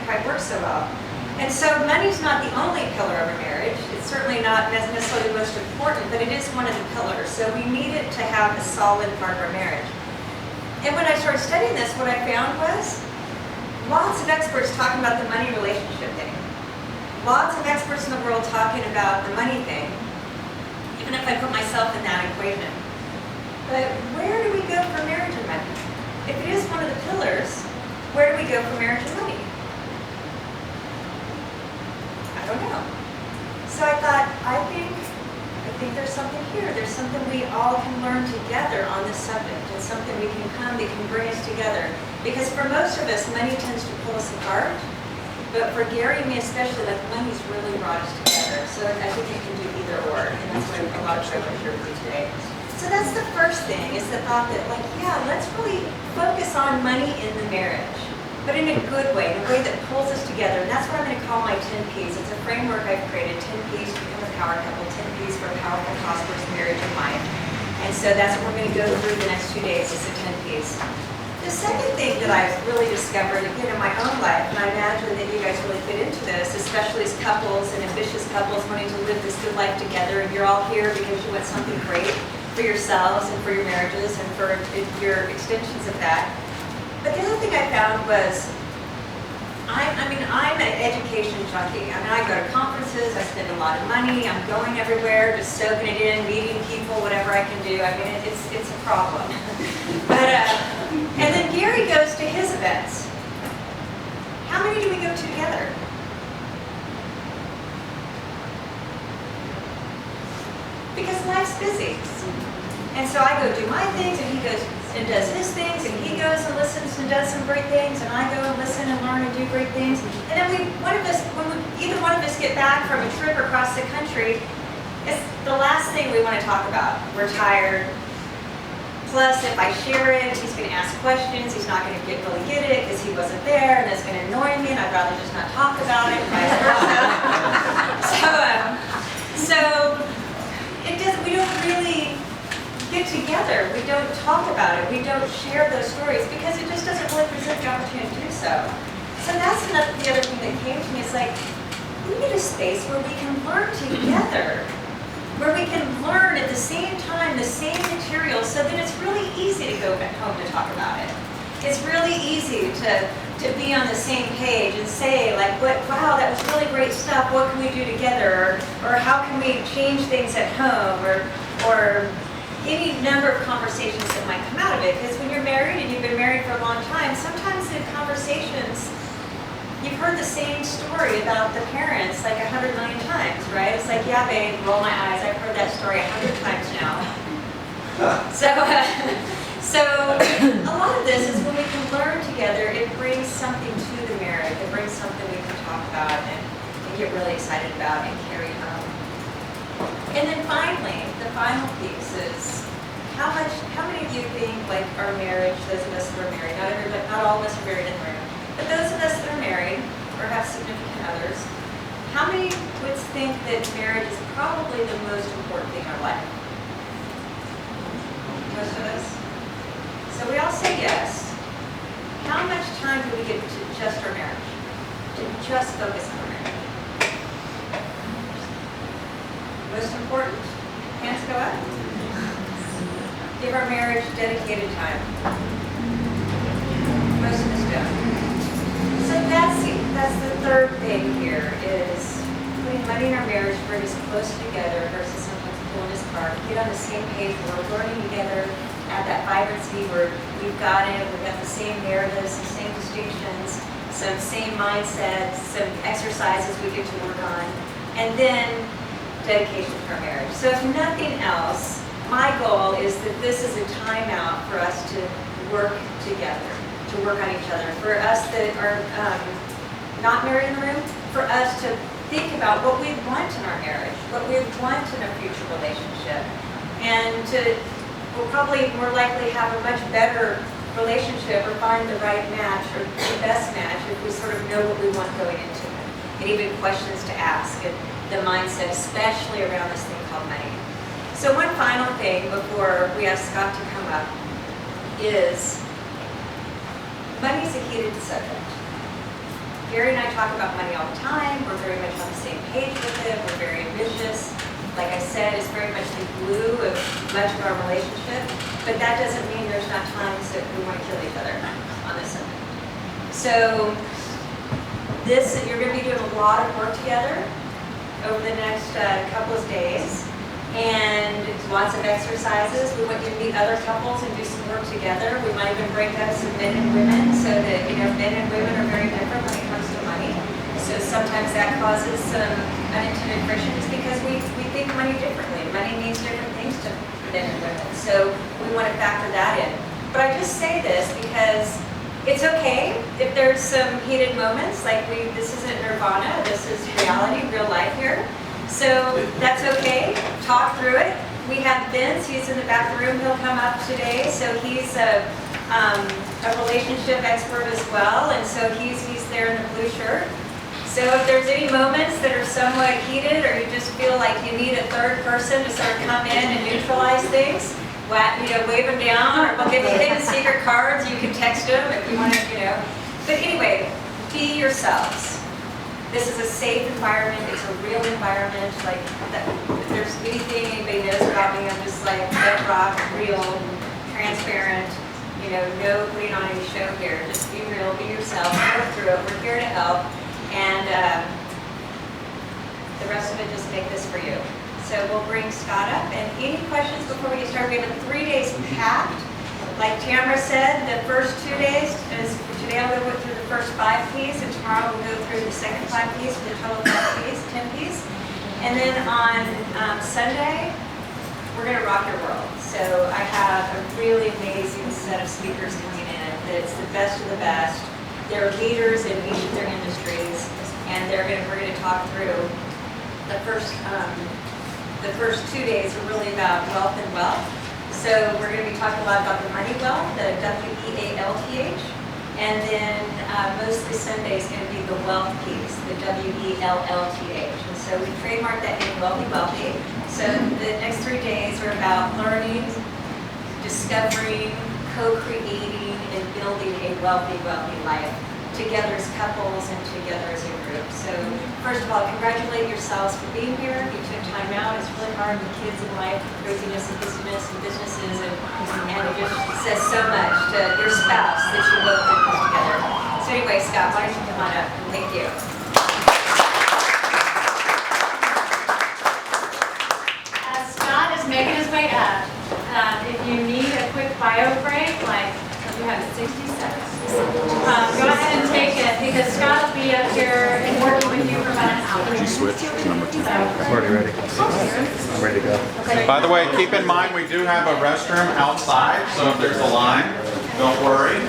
quite work so well. And so money's not the only pillar of a marriage. It's certainly not necessarily the most important, but it is one of the pillars. So we need it to have a solid part of our marriage. And when I started studying this, what I found was lots of experts talking about the money relationship thing. Lots of experts in the world talking about the money thing, even if I put myself in that equation. But where do we go for marriage and money? If it is one of the pillars, where do we go for marriage and money? I don't know. So I thought, I think there's something here. There's something we all can learn together on this subject. It's something we can come, that can bring us together. Because for most of us, money tends to pull us apart. But for Gary and me especially, like, money's really brought us together. So I think it can do either or. And that's why a lot of I want to hear from you today. So that's the first thing, is the thought that, like, yeah, let's really focus on money in the marriage. But in a good way, in a way that pulls us together. And that's what I'm going to call my 10 Ps. It's a framework I've created, 10 Ps to become a power couple, 10 Ps for a powerful, prosperous marriage and life. And so that's what we're going to go through the next 2 days, is the 10 Ps. The second thing that I've really discovered, again, in my own life, and I imagine that you guys really fit into this, especially as couples and ambitious couples wanting to live this good life together, and you're all here because you want something great for yourselves and for your marriages and for your extensions of that. But the other thing I found was, I'm an education junkie. I mean, I go to conferences, I spend a lot of money, I'm going everywhere, just soaking it in, meeting people, whatever I can do. I mean, it's a problem. But, and then Gary goes to his events. How many do we go to together? Because life's busy. And so I go do my things, and he goes and does his things, and he goes and listens and does some great things, and I go and listen and learn and do great things. And then when either one of us get back from a trip across the country, it's the last thing we want to talk about. We're tired. Plus, if I share it, he's going to ask questions. He's not going to really get it because he wasn't there, and that's going to annoy me, and I'd rather just not talk about it, and vice versa. So it doesn't. We don't really get together. We don't talk about it. We don't share those stories because it just doesn't really present the opportunity to do so. So that's the other thing that came to me. It's like, we need a space where we can learn together, where we can learn at the same time the same material, so that it's really easy to go back home to talk about it. It's really easy to be on the same page and say, like, wow, that was really great stuff. What can we do together? Or how can we change things at home? Or any number of conversations that might come out of it. Because when you're married and you've been married for a long time, sometimes the conversations, you've heard the same story about the parents like 100 million times, right? It's like, yeah, babe, roll my eyes. I've heard that story 100 times now. So a lot of this is when we can learn together, it brings something to the marriage. It brings something we can talk about and get really excited about and carry home. And then finally, the final piece is, how many of you think, like, our marriage, those of us that are married, not all of us are married in the room, but those of us that are married or have significant others, how many would think that marriage is probably the most important thing in our life? Most of us? So we all say yes. How much time do we give to just our marriage? To just focus on our marriage? Most important. Hands go up. Give our marriage dedicated time. Most of us don't. So that's the third thing here, is putting money in our marriage to bring us closer together versus sometimes pulling us apart. Get on the same page where we're learning together, at that vibrancy where we've got the same narratives, some same distinctions, some same mindsets, some exercises we get to work on, and then dedication to our marriage. So if nothing else, my goal is that this is a timeout for us to work together, to work on each other. For us that are not married in the room, for us to think about what we want in our marriage, what we want in a future relationship, and we'll probably more likely have a much better relationship or find the right match or the best match if we sort of know what we want going into it, and even questions to ask, and the mindset, especially around this thing called money. So one final thing before we ask Scott to come up is, money is a heated subject. Gary and I talk about money all the time. We're very much on the same page with it. We're very ambitious. Like I said, it's very much the glue of much of our relationship. But that doesn't mean there's not times that we want to kill each other on this subject. So you're going to be doing a lot of work together over the next couple of days. And lots of exercises. We want you to meet other couples and do some work together. We might even break up some men and women so that, men and women are very different when it comes to money. So sometimes that causes some unintended frictions because we think money differently. Money means different things to men and women. So we want to factor that in. But I just say this because it's okay if there's some heated moments, like this isn't nirvana, this is reality, real life here. So that's okay, talk through it. We have Vince, he's in the back room, he'll come up today. So he's a relationship expert as well, and so he's there in the blue shirt. So if there's any moments that are somewhat heated or you just feel like you need a third person to sort of come in and neutralize things, wave them down, or we'll give you hidden secret cards, you can text them if you want to, But anyway, be yourselves. This is a safe environment, it's a real environment, like, if there's anything anybody knows about me, I'm just like bedrock, real, transparent, no putting on any show here. Just be real, be yourself, work through it, we're here to help, and the rest of it, just make this for you. So we'll bring Scott up, and any questions before we get started? We have 3 days packed. Like Tamara said, the first 2 days today I'll go through the first 5 Ps, and tomorrow we'll go through the second 5 Ps for the total 5 Ps, 10 Ps. And then on Sunday, we're going to rock your world. So I have a really amazing set of speakers coming in. It's the best of the best. They're leaders in each of their industries, and we're going to talk through the first 2 days are really about wealth and wealth. So we're going to be talking a lot about the money wealth, the W-E-A-L-T-H, and then mostly Sunday is going to be the wealth piece, the W-E-L-L-T-H. And so we trademarked that name, Wealthy Wealthy. So the next 3 days are about learning, discovering, co-creating, and building a wealthy, wealthy life together as couples and together as a group. So first of all, congratulate yourselves for being here. You took time out. It's really hard with kids and life, craziness and busyness and businesses, and it just says so much to your spouse that you both did this together. So anyway, Scott, why don't you come on up? Thank you. Scott is making his way up. If you need a quick bio break, like you have 60 seconds. Go ahead and take it because Scott will be up here and working with you for about an hour. Did you switch to number 2? I'm already ready. I'm ready to go. Okay. By the way, keep in mind we do have a restroom outside, so if there's a line, don't worry.